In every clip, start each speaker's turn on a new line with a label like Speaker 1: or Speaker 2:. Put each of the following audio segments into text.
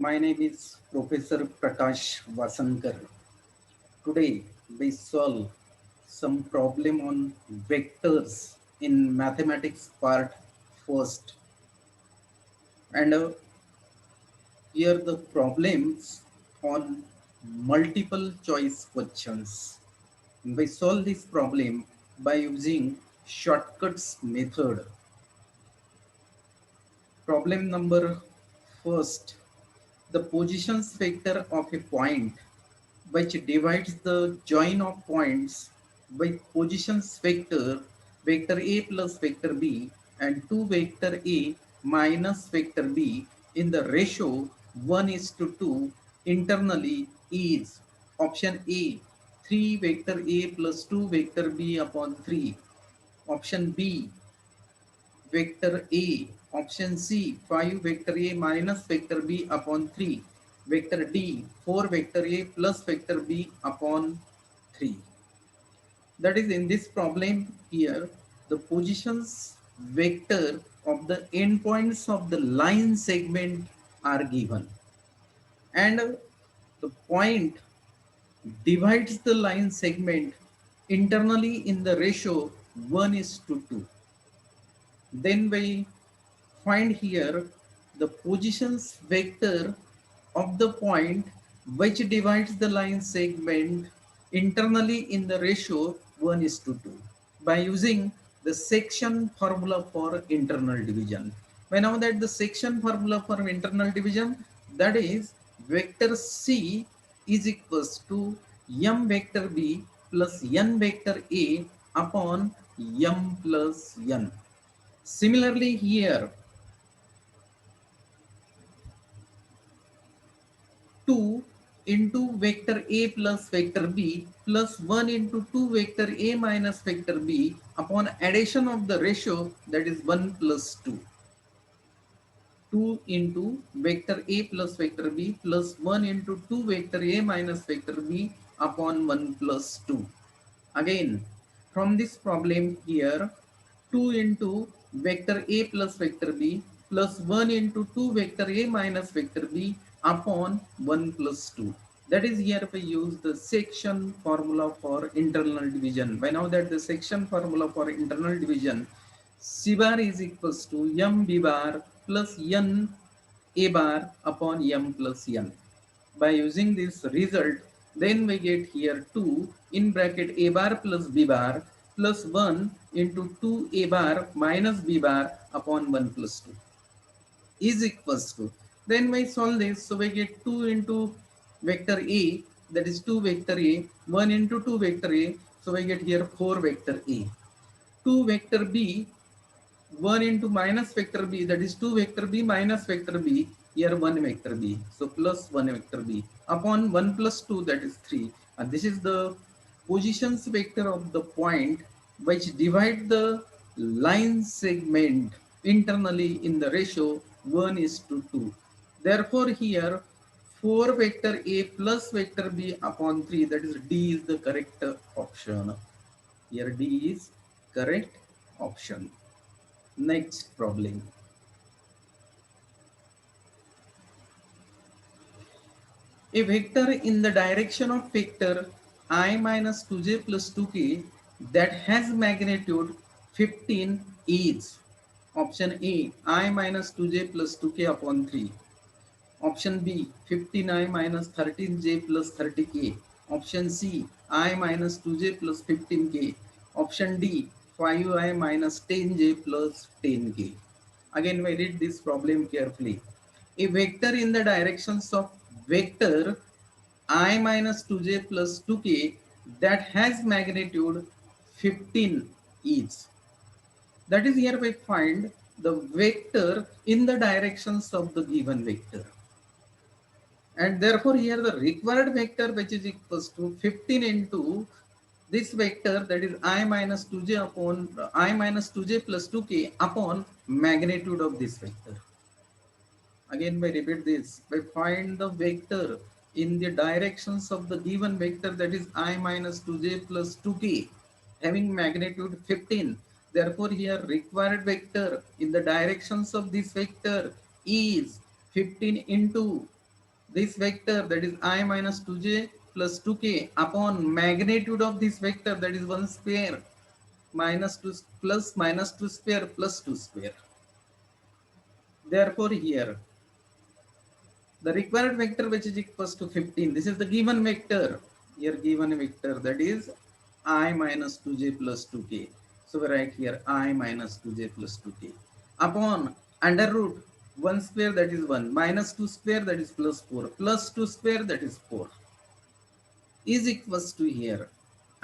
Speaker 1: My name is Professor Prakash Vasankar. Today we solve some problem on vectors in mathematics part first. And here the problems on multiple choice questions. We solve this problem by using shortcuts method. Problem number first. The positions vector of a point which divides the join of points by positions vector vector a plus vector b and 2 vector a minus vector b in the ratio 1 is to 2 internally is option A 3 vector a plus 2 vector b upon 3, option B vector A. Option C, 5 vector A minus vector B upon 3. Vector D, 4 vector A plus vector B upon 3. That is, in this problem here, the positions vector of the endpoints of the line segment are given. And the point divides the line segment internally in the ratio 1 is to 2. Then we find here the positions vector of the point which divides the line segment internally in the ratio 1 is to 2 by using the section formula for internal division. We know that the section formula for internal division, that is vector C is equals to m vector b plus n vector a upon m plus n. Similarly here 2 into vector a plus vector b plus 1 into 2 vector a minus vector b upon addition of the ratio, that is 1 plus 2. 2 into vector a plus vector b plus 1 into 2 vector a minus vector b upon 1 plus 2. Again, from this problem here, 2 into vector a plus vector b plus 1 into 2 vector a minus vector b upon 1 plus 2. That is, here we use the section formula for internal division. By now that the section formula for internal division, C bar is equals to m b bar plus n a bar upon m plus n. By using this result, then we get here 2 in bracket a bar plus b bar plus 1 into 2 a bar minus b bar upon 1 plus 2 is equals to, then we solve this, so we get 2 into vector a, that is 2 vector a, 1 into 2 vector a, so we get here 4 vector a, 2 vector b, 1 into minus vector b, that is 2 vector b minus vector b, here 1 vector b, so plus 1 vector b upon 1 plus 2, that is 3. And this is the positions vector of the point which divide the line segment internally in the ratio 1 is to 2. Therefore here 4 vector a plus vector b upon 3, that is D is the correct option. Here D is correct option. Next problem. A vector in the direction of vector I minus 2j plus 2k that has magnitude 15 is option A I minus 2j plus 2k upon 3. Option B 15I minus 13j plus 30k. Option C I minus 2j plus 15k. Option D 5I minus 10j plus 10k. Again, we read this problem carefully. A vector in the directions of vector I minus 2j plus 2k that has magnitude 15 is. That is, here we find the vector in the directions of the given vector. And therefore here the required vector which is equals to 15 into this vector, that is I minus 2j upon I minus 2j plus 2k upon magnitude of this vector. Again, we repeat this. We find the vector in the directions of the given vector, that is I minus 2j plus 2k having magnitude 15. Therefore, here required vector in the directions of this vector is 15 into this vector, that is I minus 2j plus 2k, upon magnitude of this vector, that is 1 square minus 2 plus minus 2 square plus 2 square. Therefore here the required vector, which is equals to 15, this is the given vector, here given vector, that is I minus 2j plus 2k. So we write here I minus 2j plus 2k upon under root 1 square, that is 1, minus 2 square, that is plus 4, plus 2 square, that is 4, is equals to here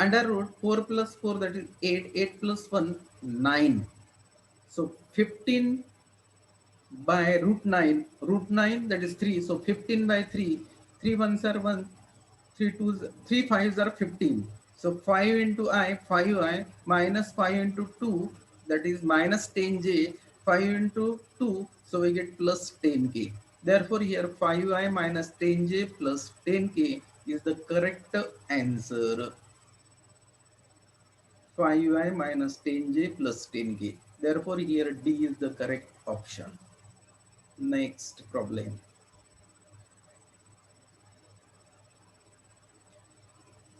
Speaker 1: under root 4 plus 4, that is 8, 8 plus 1, 9. So 15 by root 9, that is 3. So 15 by 3, 3 ones are 1, 3 twos, 3 fives are 15. So 5 into I, 5I minus 5 into 2, that is minus 10j, 5 into 2, so we get plus 10k. Therefore here 5I minus 10j plus 10k is the correct answer. 5I minus 10j plus 10k. Therefore here D is the correct option. Next problem.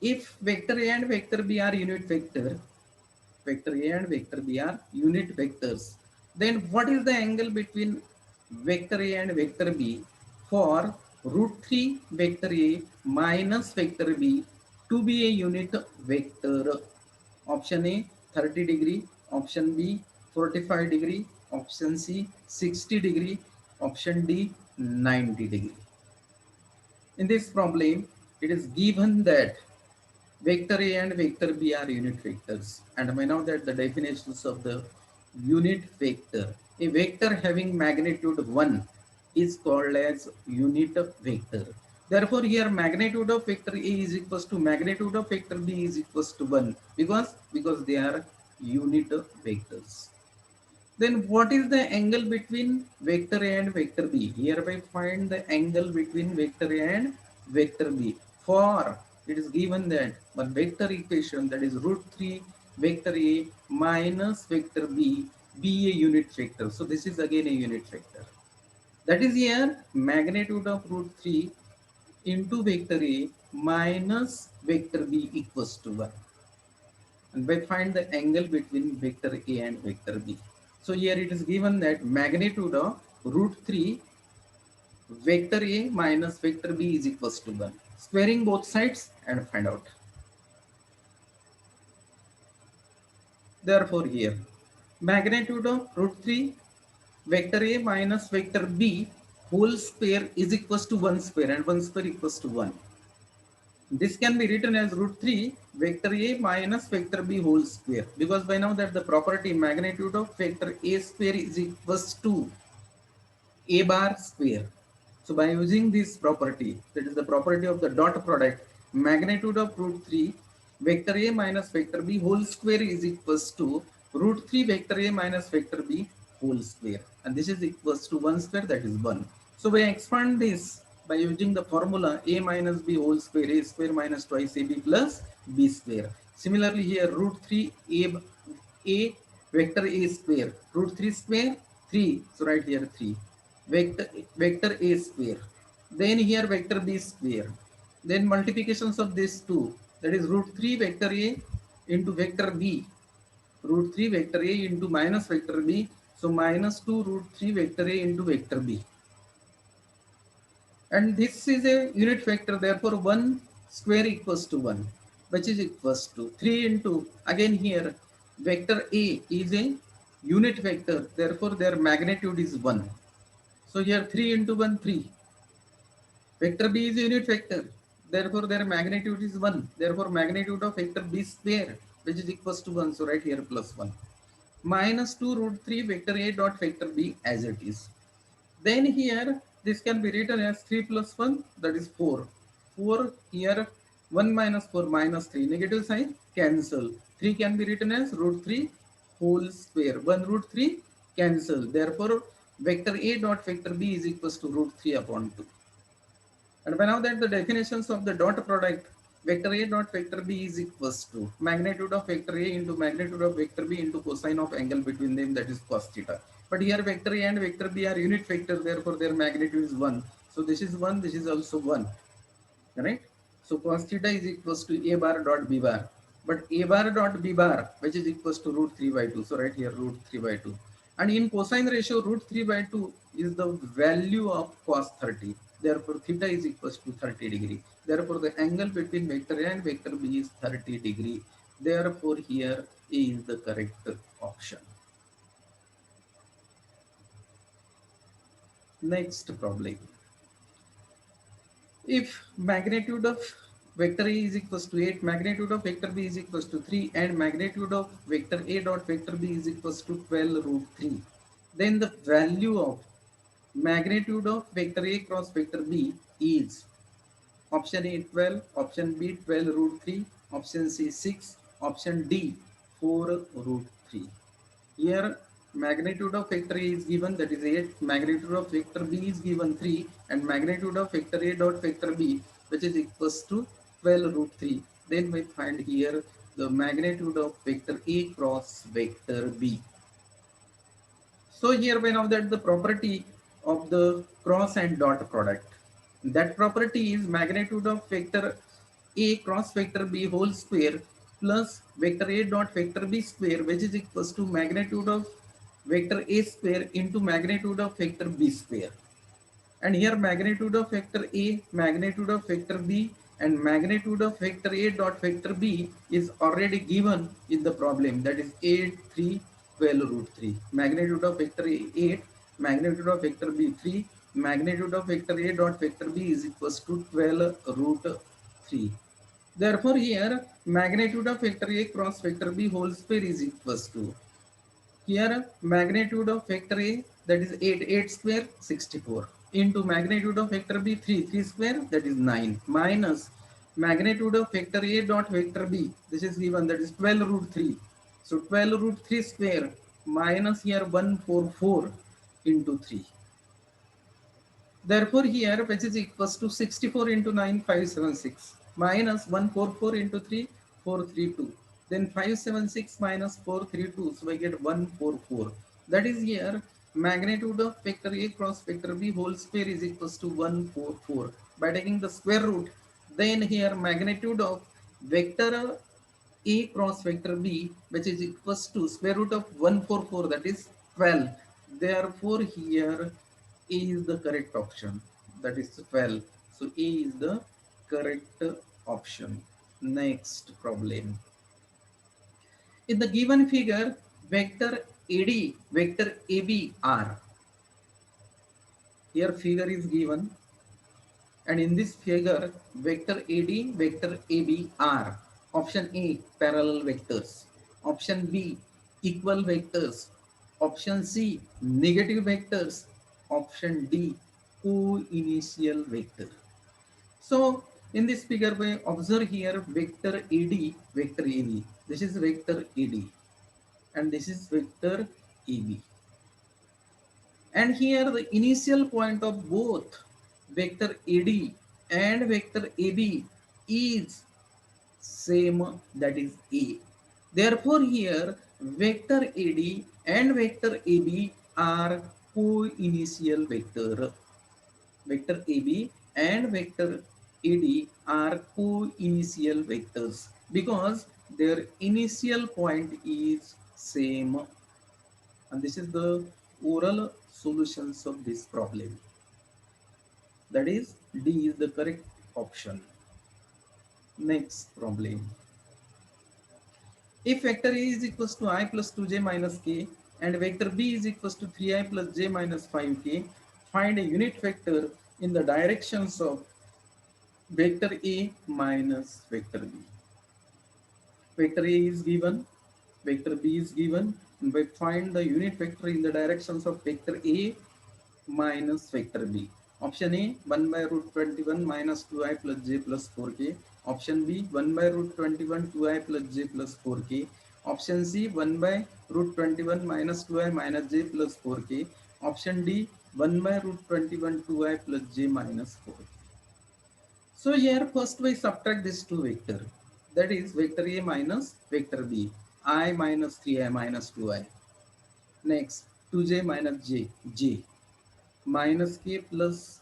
Speaker 1: If vector A and vector B are unit vector A and vector B are unit vectors, then what is the angle between vector A and vector B for root 3 vector A minus vector B to be a unit vector? Option A 30 degree, option B 45 degree, option C 60 degree, option D 90 degree. In this problem, it is given that vector A and vector B are unit vectors, and we know that the definitions of the unit vector. A vector having magnitude 1 is called as unit vector. Therefore, here magnitude of vector A is equals to magnitude of vector B is equals to 1 because they are unit vectors. Then what is the angle between vector A and vector B? Hereby find the angle between vector A and vector B. For it is given that one vector equation, that is root 3 vector A minus vector B be a unit vector. So this is again a unit vector. That is here magnitude of root 3 into vector A minus vector B equals to 1. And we find the angle between vector A and vector B. So here it is given that magnitude of root 3 vector A minus vector B is equals to 1. Squaring both sides and find out. Therefore here magnitude of root 3 vector A minus vector B whole square is equals to 1 square, and 1 square equals to 1. This can be written as root 3 vector A minus vector B whole square, because by now that the property magnitude of vector A square is equals to A bar square. So by using this property, that is the property of the dot product, magnitude of root 3 vector A minus vector B whole square is equals to root 3 vector A minus vector B whole square, and this is equals to 1 square, that is 1. So we expand this by using the formula A minus B whole square, A square minus twice AB plus B square. Similarly here root 3 A vector A square, root 3 square 3, so right here 3 vector A square, then here vector B square, then multiplications of this two, that is root 3 vector A into vector B, root 3 vector A into minus vector B, so minus 2 root 3 vector A into vector B, and this is a unit vector, therefore 1 square equals to 1, which is equals to 3 into, again here vector A is a unit vector, therefore their magnitude is 1. So here 3 into 1, 3. Vector B is a unit vector. Therefore, their magnitude is 1. Therefore, magnitude of vector B square, which is equals to 1. So right here plus 1. Minus 2 root 3 vector A dot vector B as it is. Then here, this can be written as 3 plus 1, that is 4. 4 here, 1 minus 4 minus 3. Negative sign, cancel. 3 can be written as root 3 whole square. 1 root 3, cancel. Therefore, vector A dot vector B is equals to root 3 upon 2. And by now that the definitions of the dot product vector A dot vector B is equals to magnitude of vector A into magnitude of vector B into cosine of angle between them, that is cos theta. But here vector A and vector B are unit vector, therefore their magnitude is 1. So this is 1, this is also 1, correct? So cos theta is equals to a bar dot b bar, but a bar dot b bar, which is equals to root 3 by 2. So right here root 3 by 2. And in cosine ratio, root 3 by 2 is the value of cos 30. Therefore theta is equals to 30 degree. Therefore the angle between vector A and vector B is 30 degree. Therefore here A is the correct option. Next problem. If magnitude of vector A is equals to 8, magnitude of vector B is equals to 3, and magnitude of vector A dot vector B is equals to 12 root 3, then the value of magnitude of vector A cross vector B is option A 12, option B 12 root 3, option C 6, option D 4 root 3. Here magnitude of vector A is given, that is 8, magnitude of vector B is given 3, and magnitude of vector A dot vector B, which is equals to 12 root 3. Then we find here the magnitude of vector A cross vector B. So here we know that the property of the cross and dot product. That property is magnitude of vector A cross vector B whole square plus vector A dot vector B square, which is equals to magnitude of vector A square into magnitude of vector B square. And here magnitude of vector A, magnitude of vector B, and magnitude of vector A dot vector B is already given in the problem, that is 8, 3, 12 root 3. Magnitude of vector A 8, magnitude of vector B 3, magnitude of vector A dot vector B is equals to 12 root 3. Therefore here magnitude of vector A cross vector B whole square is equals to, here magnitude of vector A, that is 8, 8 square 64, into magnitude of vector B 3, 3 square, that is 9, minus magnitude of vector A dot vector B, this is given, that is 12 root 3. So 12 root 3 square minus here 144 into 3. Therefore here which is equals to 64 into 9 576 minus 144 into 3 432. Then 576 minus 432, so I get 144. That is here magnitude of vector A cross vector B whole square is equals to 144. By taking the square root, then here magnitude of vector A cross vector B, which is equals to square root of 144, that is 12. Therefore here A is the correct option, that is 12. So A is the correct option. Next problem. In the given figure, vector AD, vector AB are. Here figure is given, and in this figure vector AD, vector AB are option A parallel vectors, option B equal vectors, option C negative vectors, option D co-initial vector. So in this figure we observe here vector AD, vector AB. This is vector AD and this is vector AB. And here the initial point of both vector AD and vector AB is same, that is A. Therefore here vector AD and vector AB are co-initial vector. Vector AB and vector AD are co-initial vectors because their initial point is same, and this is the oral solutions of this problem, that is D is the correct option. Next problem. If vector A is equals to I plus 2j minus k and vector B is equals to 3i plus j minus 5k, find a unit vector in the directions of vector A minus vector B. Vector A is given, vector B is given, and we find the unit vector in the directions of vector A minus vector B. Option A 1 by root 21 minus 2i plus j plus 4k. Option B 1 by root 21 2i plus j plus 4k. Option C 1 by root 21 minus 2i minus j plus 4k. Option D 1 by root 21 2i plus j minus 4k. So here first we subtract these two vector, that is vector A minus vector B, I minus 3i minus 2i. Next 2j minus j, j minus k plus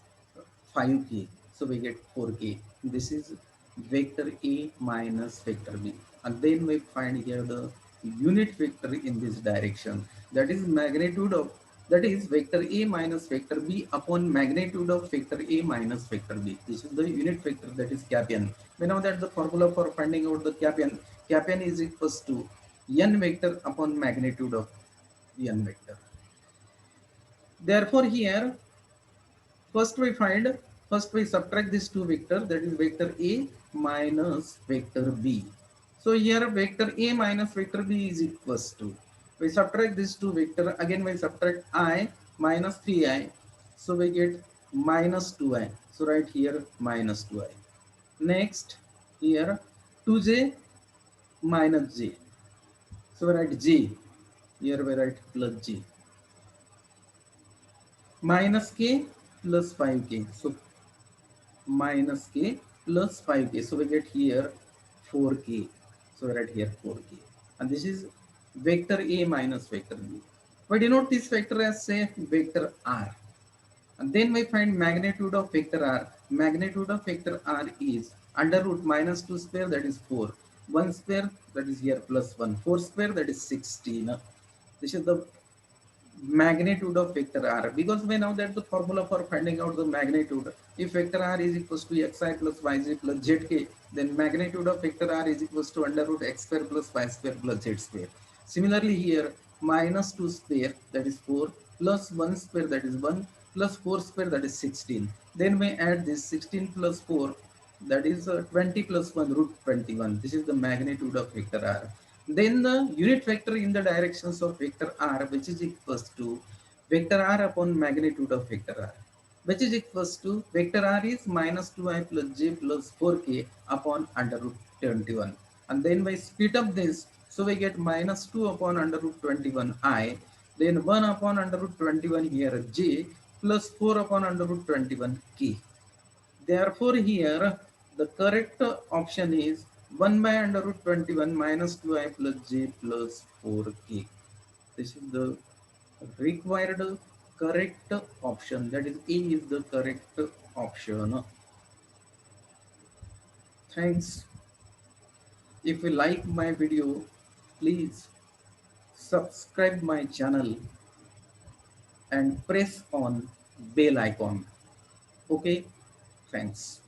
Speaker 1: 5k, so we get 4k. This is vector A minus vector B, and then we find here the unit vector in this direction, that is magnitude of, that is vector A minus vector B upon magnitude of vector A minus vector B. This is the unit vector, that is cap n. We know that the formula for finding out the cap n is equals to n vector upon magnitude of n vector. Therefore here first we find, first we subtract these two vectors, that is vector A minus vector B. So here vector A minus vector B is equals to, we subtract these two vectors, again we subtract I minus 3I, so we get minus 2I. So right here minus 2I. Next here 2j minus j. So we write j, here we write plus j, minus k plus 5k. So minus k plus 5k. So we get here 4k. So we write here 4k. And this is vector A minus vector B. We denote this vector as say vector R. And then we find magnitude of vector R. Magnitude of vector R is under root minus 2 square, that is 4. 1 square, that is here plus 1. 4 square, that is 16. This is the magnitude of vector r, because we know that the formula for finding out the magnitude, if vector r is equals to xi plus yj plus zk, then magnitude of vector r is equals to under root x square plus y square plus z square. Similarly here minus 2 square, that is 4, plus 1 square, that is 1, plus 4 square, that is 16. Then we add this 16 plus 4, that is 20 plus 1 root 21. This is the magnitude of vector r. Then the unit vector in the directions of vector r, which is equals to vector r upon magnitude of vector r, which is equals to vector r is minus 2i plus j plus 4k upon under root 21. And then we split up this, so we get minus 2 upon under root 21i, then 1 upon under root 21 here j, plus 4 upon under root 21 k. Therefore, here the correct option is 1 by under root 21 minus 2i plus j plus 4k. This is the required correct option. That is, A is the correct option. Thanks. If you like my video, please subscribe my channel and press on bell icon. Okay, thanks.